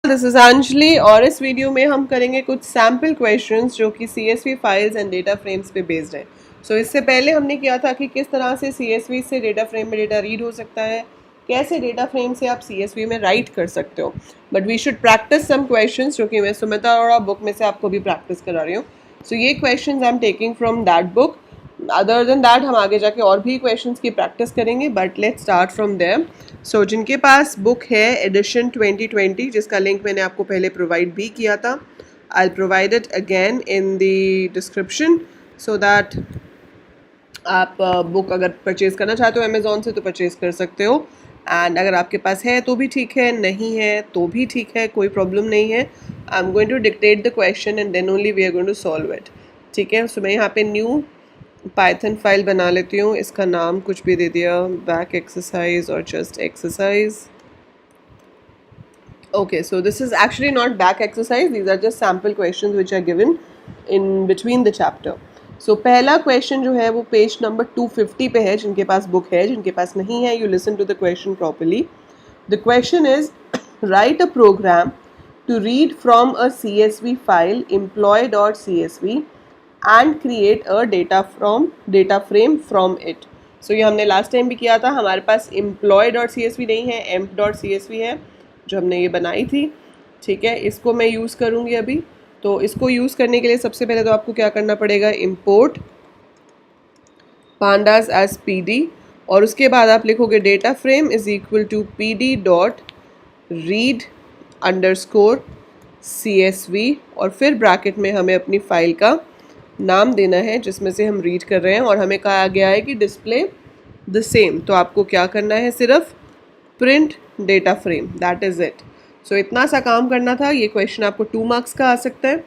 This is Anjali और इस video में हम करेंगे कुछ सैम्पल क्वेश्चंस जो कि CSV files and data frames पे बेस्ड है। इससे पहले हमने किया था कि किस तरह से CSV से डेटा फ्रेम में डेटा रीड हो सकता है, कैसे डेटा फ्रेम से आप CSV में राइट कर सकते हो। But we should practice some questions जो कि मैं सुमिता और बुक में से आपको भी प्रैक्टिस करा रही हूँ। ये questions I am taking from that book. Other than that हम आगे जाके और भी क्वेश्चंस की प्रैक्टिस करेंगे, but let's start from there. जिनके पास बुक है एडिशन 2020 जिसका लिंक मैंने आपको पहले प्रोवाइड भी किया था, I provide it again in the description so that आप बुक अगर परचेज़ करना चाहते हो अमेज़ॉन से तो परचेज़ कर सकते हो। एंड अगर आपके पास है तो भी ठीक है, नहीं है तो भी ठीक है, कोई प्रॉब्लम नहीं है। I am going to dictate the question and then only we are going to solve it. ठीक है, मैं यहाँ पे न्यू पाइथन फाइल बना लेती हूँ, इसका नाम कुछ भी दे दिया, बैक एक्सरसाइज और just exercise. Okay, so this is actually not back exercise, these are just sample questions which are given in between the chapter. पहला क्वेश्चन जो है वो पेज नंबर 250 पे है। जिनके पास बुक है, जिनके पास नहीं है, you listen to the question properly. The question is write a program to read from a CSV file employee.csv and create a data frame from it. ये हमने लास्ट टाइम भी किया था। हमारे पास employee.csv नहीं है, emp.csv है जो हमने ये बनाई थी। ठीक है, इसको मैं यूज़ करूँगी अभी। तो इसको यूज़ करने के लिए सबसे पहले तो आपको क्या करना पड़ेगा, इम्पोर्ट pandas एज pd और उसके बाद आप लिखोगे data frame is equal to pd dot read underscore CSV और फिर ब्रैकेट में हमें अपनी फाइल का नाम देना है जिसमें से हम रीड कर रहे हैं, और हमें कहा गया है कि डिस्प्ले द सेम। तो आपको क्या करना है, सिर्फ print data frame, that is it. इतना सा काम करना था। ये क्वेश्चन आपको 2 मार्क्स का आ सकता है।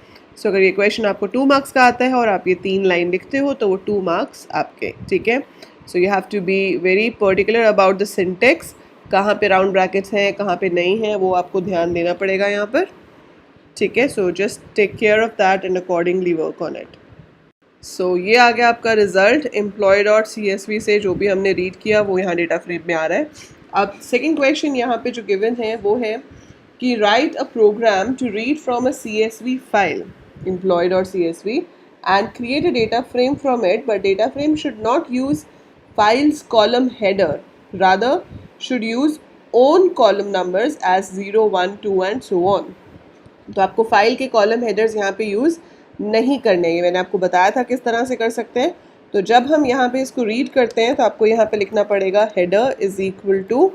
अगर ये क्वेश्चन आपको 2 मार्क्स का आता है और आप ये 3 लाइन लिखते हो तो वो 2 मार्क्स आपके। ठीक है, you have to be very particular about the syntax, कहाँ पे राउंड ब्रैकेट्स हैं, कहाँ पे नहीं है, वो आपको ध्यान देना पड़ेगा यहाँ पर। ठीक है, just take care of that and accordingly work on it. ये आ गया आपका रिजल्ट। employee.csv से जो भी हमने रीड किया वो यहाँ डेटा फ्रेम में आ रहा है। अब सेकेंड क्वेश्चन यहाँ पे जो गिवन है वो है कि write a program to read from a CSV file employee.csv and create a data frame from it, but data frame should not use files column header, rather should use own column numbers as 0, 1, 2 and so on. तो आपको file के column headers यहाँ पे use नहीं करने, ये मैंने आपको बताया था किस तरह से कर सकते हैं। तो जब हम यहाँ पे इसको रीड करते हैं तो आपको यहाँ पे लिखना पड़ेगा header is equal to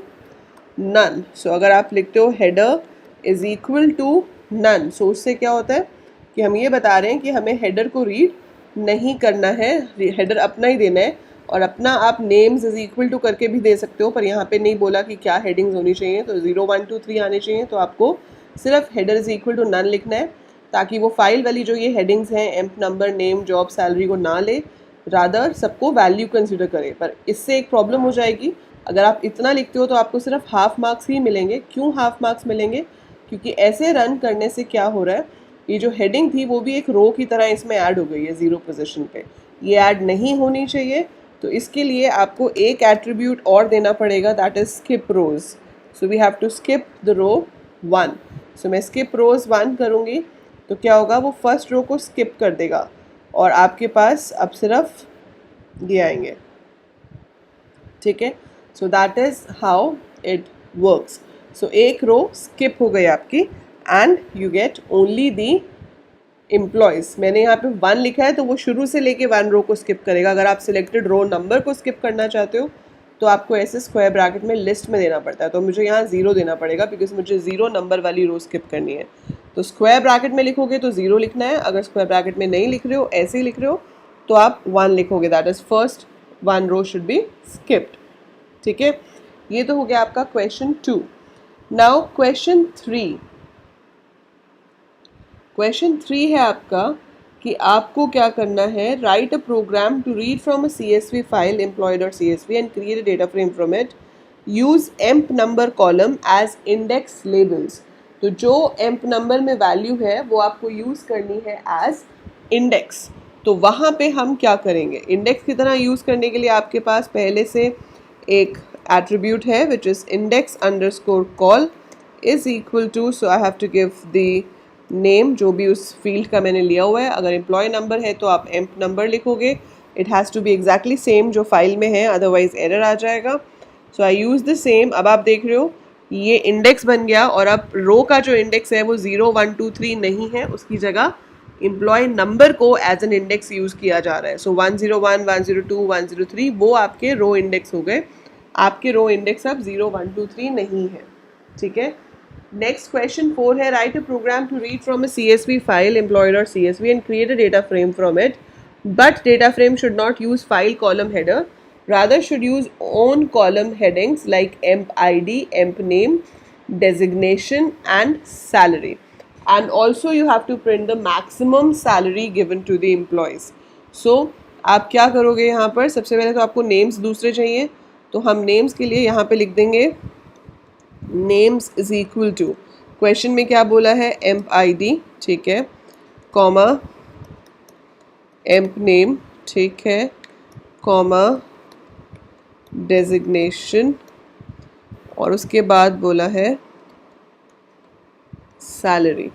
none. अगर आप लिखते हो header is equal to none, उससे क्या होता है कि हम ये बता रहे हैं कि हमें हेडर को रीड नहीं करना है, हेडर अपना ही देना है। और अपना आप नेम्स इज इक्वल टू करके भी दे सकते हो, पर यहाँ पे नहीं बोला कि क्या हेडिंग्स होनी चाहिए। तो 0, 1, 2, 3 आने चाहिए। तो आपको सिर्फ header is equal to none लिखना है ताकि वो फाइल वाली जो ये हेडिंग्स हैं amp number, name, job, salary को ना ले, रादर सबको वैल्यू कंसिडर करे। पर इससे एक प्रॉब्लम हो जाएगी, अगर आप इतना लिखते हो तो आपको सिर्फ हाफ मार्क्स ही मिलेंगे। क्यों हाफ मार्क्स मिलेंगे? क्योंकि ऐसे रन करने से क्या हो रहा है, ये जो हेडिंग थी वो भी एक रो की तरह इसमें ऐड हो गई है 0 पोजीशन पे। ये ऐड नहीं होनी चाहिए। तो इसके लिए आपको एक एट्रीब्यूट और देना पड़ेगा, that is skip rows. We have to skip the row 1। मैं स्किप रोज 1 करूँगी तो क्या होगा, वो फर्स्ट रो को स्किप कर देगा और आपके पास अब सिर्फ ये आएंगे। ठीक है, that is how it works. एक रो स्किप हो गई आपकी and you get only the employees. मैंने यहाँ पे 1 लिखा है तो वो शुरू से लेके 1 रो को स्किप करेगा। अगर आप सिलेक्टेड रो नंबर को स्किप करना चाहते हो तो आपको ऐसे स्क्वायर ब्रैकेट में लिस्ट में देना पड़ता है। तो मुझे यहाँ 0 देना पड़ेगा बिकॉज मुझे 0 नंबर वाली रो स्किप करनी है। तो स्क्वायर ब्रैकेट में लिखोगे तो 0 लिखना है। अगर स्क्वायर ब्रैकेट में नहीं लिख रहे हो, ऐसे ही लिख रहे हो, तो आप 1 लिखोगे, that is first 1 row should be skipped. ठीक है, ये तो हो गया आपका क्वेश्चन 2। Now question 3। क्वेश्चन 3 है आपका कि आपको क्या करना है, write a program to read from a CSV file employee.csv and create a data frame from it, use emp number column as index labels. तो जो एम्प नंबर में वैल्यू है वो आपको यूज़ करनी है एज इंडेक्स। तो वहाँ पे हम क्या करेंगे, इंडेक्स की तरह यूज़ करने के लिए आपके पास पहले से एक एट्रीब्यूट है which is index underscore col is equal to, so I have to give the name जो भी उस फील्ड का मैंने लिया हुआ है. अगर एम्प्लॉय नंबर है तो आप एम्प नंबर लिखोगे. It has to be exactly same जो फाइल में है, अदरवाइज एरर आ जाएगा. So I use the same. अब आप देख रहे हो ये इंडेक्स बन गया, और अब रो का जो इंडेक्स है वो 0 1 2 3 नहीं है, उसकी जगह एम्प्लॉय नंबर को एज एन इंडेक्स यूज़ किया जा रहा है. सो 101 102 103 वो आपके रो इंडेक्स हो गए. आपके रो इंडेक्स अब 0 1 2 3 नहीं है. ठीक है. नेक्स्ट क्वेश्चन 4 है, write a program to read from a CSV file employer और CSV and create a data frame from it, but data frame should not use file column header, rather should use own column headings like emp id, emp name, designation and salary, and also you have to print the maximum salary given to the employees. So आप क्या करोगे यहाँ पर, सबसे पहले तो आपको names दूसरे चाहिए, तो हम नेम्स के लिए यहाँ पे लिख देंगे names is equal to, question में क्या बोला है, emp id, ठीक है, कॉमा emp name, ठीक है, कॉमा डेजिग्नेशन, और उसके बाद बोला है salary.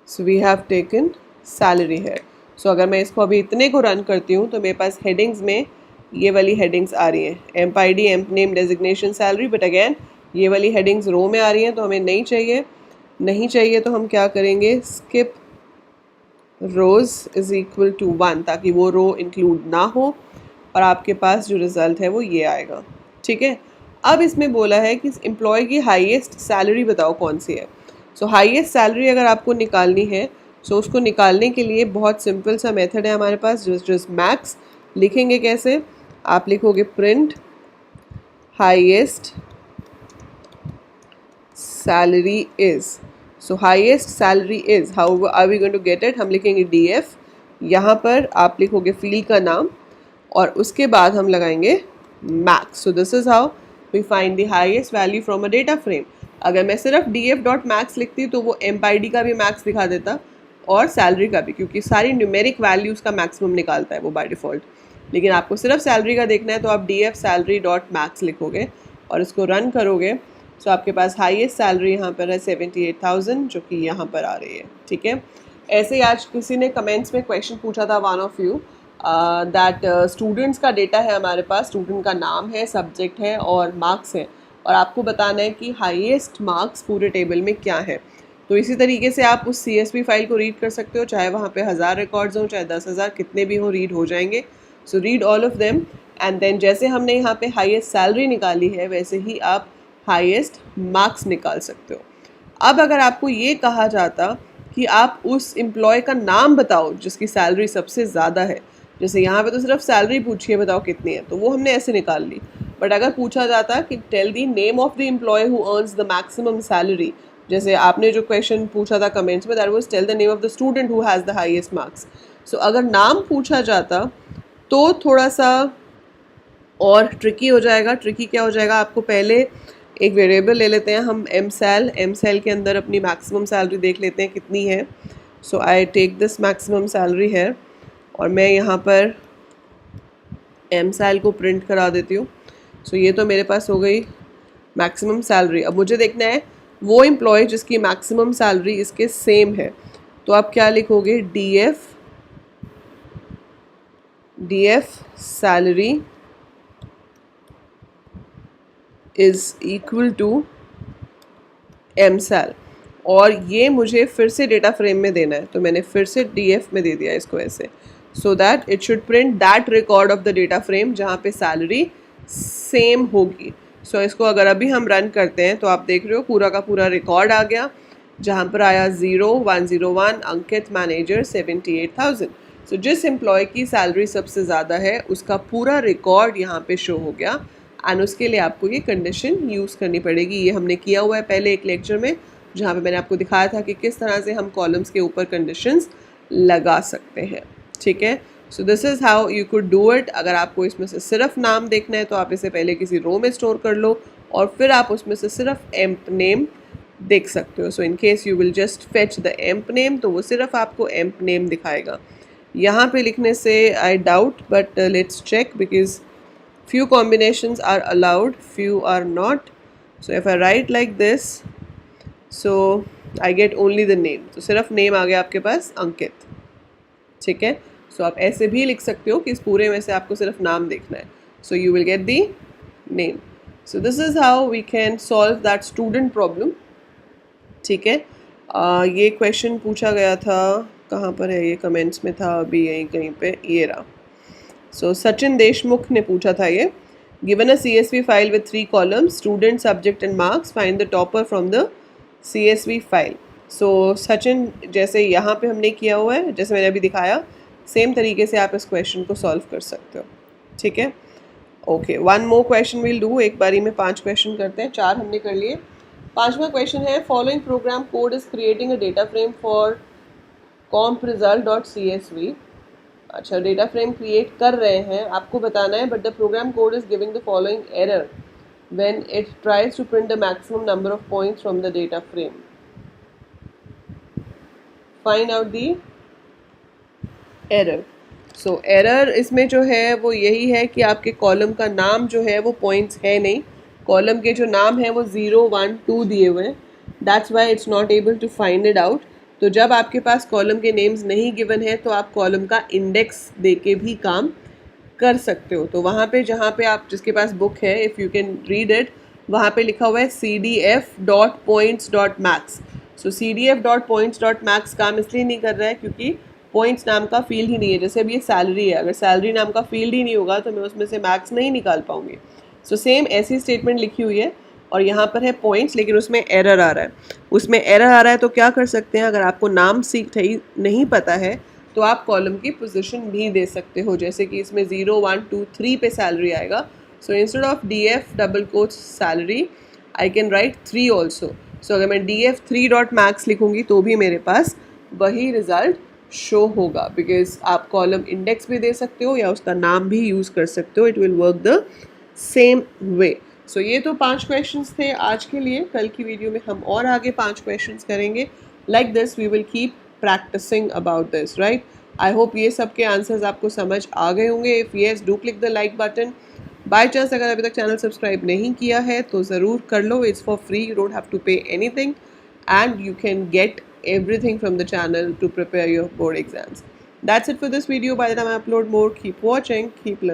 So we have taken salary है. सो अगर मैं इसको अभी इतने को रन करती हूँ तो मेरे पास हेडिंग्स में ये वाली हेडिंग्स आ रही हैं, amp I D, amp name, designation, salary. But again ये वाली हेडिंग्स रो में आ रही हैं, तो हमें नहीं चाहिए तो हम क्या करेंगे, skip rows is equal to 1, ताकि वो रो इंक्लूड ना हो और आपके पास जो रिज़ल्ट है वो ये आएगा. ठीक है. अब इसमें बोला है कि एम्प्लॉय की हाईएस्ट सैलरी बताओ कौन सी है. सो हाईएस्ट सैलरी अगर आपको निकालनी है, सो उसको निकालने के लिए बहुत सिंपल सा मेथड है हमारे पास, जस्ट मैक्स. लिखेंगे कैसे, आप लिखोगे print highest salary is. So highest salary is, how are we going to get it, हम लिखेंगे DF, यहाँ पर आप लिखोगे फील्ड का नाम और उसके बाद हम लगाएंगे max. So this is how we find the highest value from a data frame. अगर मैं सिर्फ df.max लिखती तो वो एम्प ID का भी मैक्स दिखा देता और सैलरी का भी, क्योंकि सारी न्यूमेरिक वैल्यूज़ का मैक्सिमम निकालता है वो बाय डिफ़ॉल्ट. लेकिन आपको सिर्फ सैलरी का देखना है तो आप df salary.max लिखोगे और इसको रन करोगे. सो आपके पास हाईएस्ट सैलरी यहाँ पर है 78,000, जो कि यहाँ पर आ रही है. ठीक है. ऐसे ही आज किसी ने कमेंट्स में क्वेश्चन पूछा था, one of you, that students का डेटा है हमारे पास, स्टूडेंट का नाम है, सब्जेक्ट है और मार्क्स है, और आपको बताना है कि हाईएस्ट मार्क्स पूरे टेबल में क्या है. तो इसी तरीके से आप उस CSV फाइल को रीड कर सकते हो, चाहे वहाँ पे 1000 रिकॉर्ड्स हों, चाहे 10,000, कितने भी हों, रीड हो जाएंगे. So read all of them, and then जैसे हमने यहाँ पे हाईएस्ट सैलरी निकाली है वैसे ही आप हाईएस्ट मार्क्स निकाल सकते हो. अब अगर आपको ये कहा जाता कि आप उस एम्प्लॉय का नाम बताओ जिसकी सैलरी सबसे ज़्यादा है, जैसे यहाँ पे तो सिर्फ सैलरी पूछिए बताओ कितनी है, तो वो हमने ऐसे निकाल ली. बट अगर पूछा जाता कि tell the name of the employee who earns the maximum salary, जैसे आपने जो क्वेश्चन पूछा था कमेंट्स में, that was tell the name of the student who has the highest marks. So अगर नाम पूछा जाता तो थोड़ा सा और ट्रिकी हो जाएगा. ट्रिकी क्या हो जाएगा, आपको पहले एक वेरिएबल ले लेते हैं हम एम के अंदर अपनी मैक्सिमम सैलरी देख लेते हैं कितनी है. So I take this maximum salary है और मैं यहाँ पर एम को प्रिंट करा देती हूँ. सो ये तो मेरे पास हो गई मैक्सिमम सैलरी. अब मुझे देखना है वो एम्प्लॉय जिसकी मैक्सिमम सैलरी इसके सेम है, तो आप क्या लिखोगे, DF salary is equal to MSAL, और ये मुझे फिर से डेटा फ्रेम में देना है, तो मैंने फिर से DF में दे दिया इसको ऐसे, so that it should print that record of the data frame जहाँ पे सैलरी सेम होगी. सो इसको अगर अभी हम रन करते हैं तो आप देख रहे हो पूरा का पूरा रिकॉर्ड आ गया, जहाँ पर आया 0101 अंकित मैनेजर 78,000. सो जिस एम्प्लॉय की सैलरी सबसे ज़्यादा है उसका पूरा रिकॉर्ड यहाँ पे शो हो गया, एंड उसके लिए आपको ये कंडीशन यूज़ करनी पड़ेगी. ये हमने किया हुआ है पहले एक लेक्चर में, जहाँ पे मैंने आपको दिखाया था कि किस तरह से हम कॉलम्स के ऊपर कंडीशंस लगा सकते हैं. ठीक है. सो this is how you could do it. अगर आपको इसमें से सिर्फ नाम देखना है तो आप इसे पहले किसी रो में स्टोर कर लो और फिर आप उसमें से सिर्फ एम्प नेम देख सकते हो. So in case you will just fetch the emp name, तो वो सिर्फ आपको एम्प नेम दिखाएगा. यहाँ पे लिखने से I doubt, but let's check, because few combinations are allowed, few are not. So if I write like this, so I get only the name, तो सिर्फ नेम आ गया आपके पास अंकित, ठीक है। सो आप ऐसे भी लिख सकते हो कि इस पूरे में से आपको सिर्फ नाम देखना है, so you will get the name. So this is how we can solve that student problem, ठीक है। ये क्वेश्चन पूछा गया था, कहाँ पर है ये, कमेंट्स में था अभी यहीं कहीं पे, ये रहा। सो सचिन देशमुख ने पूछा था ये, given a CSV file with 3 columns, student, subject and marks, find the topper from the CSV file. So Sachin, जैसे यहाँ पे हमने किया हुआ है, जैसे मैंने अभी दिखाया, सेम तरीके से आप इस क्वेश्चन को सॉल्व कर सकते हो, ठीक है। Okay, one more question will do, एक बारी में 5 क्वेश्चन करते हैं, 4 हमने कर लिए। 5वां क्वेश्चन है, following program code is creating a data frame for comp result dot CSV। अच्छा, डेटा फ्रेम क्रिएट कर रहे हैं, आपको बताना है, but the program code is giving the following error when it tries to print the maximum number of points from the data frame. Find out the error. So error इसमें जो है वो यही है कि आपके कॉलम का नाम जो है वो पॉइंट्स है नहीं, कॉलम के जो नाम है वो 0, 1, 2 दिए हुए हैं, that's why it's not able to find it out. तो जब आपके पास कॉलम के नेम्स नहीं गिवन है तो आप कॉलम का इंडेक्स दे के भी काम कर सकते हो। तो वहाँ पे जहाँ पे आप, जिसके पास बुक है, if you can read it, वहाँ पे लिखा हुआ है cdf.points.max। सो cdf.points.max काम इसलिए नहीं कर रहा है क्योंकि पॉइंट्स नाम का फील्ड ही नहीं है। जैसे अभी ये सैलरी है, अगर सैलरी नाम का फील्ड ही नहीं होगा तो मैं उसमें से मैक्स नहीं निकाल पाऊंगी। सो सेम ऐसी स्टेटमेंट लिखी हुई है और यहाँ पर है पॉइंट्स, लेकिन उसमें एरर आ रहा है। उसमें एरर आ रहा है तो क्या कर सकते हैं, अगर आपको नाम नहीं पता है तो आप कॉलम की पोजीशन भी दे सकते हो, जैसे कि इसमें 0, 1, 2, 3 पे सैलरी आएगा। So instead of DF double quotes salary I can write 3 also. So अगर मैं DF 3 डॉट मैक्स लिखूंगी तो भी मेरे पास वही रिजल्ट शो होगा, बिकॉज आप कॉलम इंडेक्स भी दे सकते हो या उसका नाम भी यूज़ कर सकते हो, it will work the same way. So ये तो 5 क्वेश्चंस थे आज के लिए। कल की वीडियो में हम और आगे 5 क्वेश्चंस करेंगे। Like this we will keep practicing about this, right. I hope ये सब के आंसर्स आपको समझ आ गए होंगे। If yes, do click the like button. By chance अगर अभी तक चैनल सब्सक्राइब नहीं किया है तो ज़रूर कर लो, it's for free, you don't have to pay anything and you can get everything from the channel to prepare your board exams. That's it for this video. By the time I upload more, keep watching, keep learning.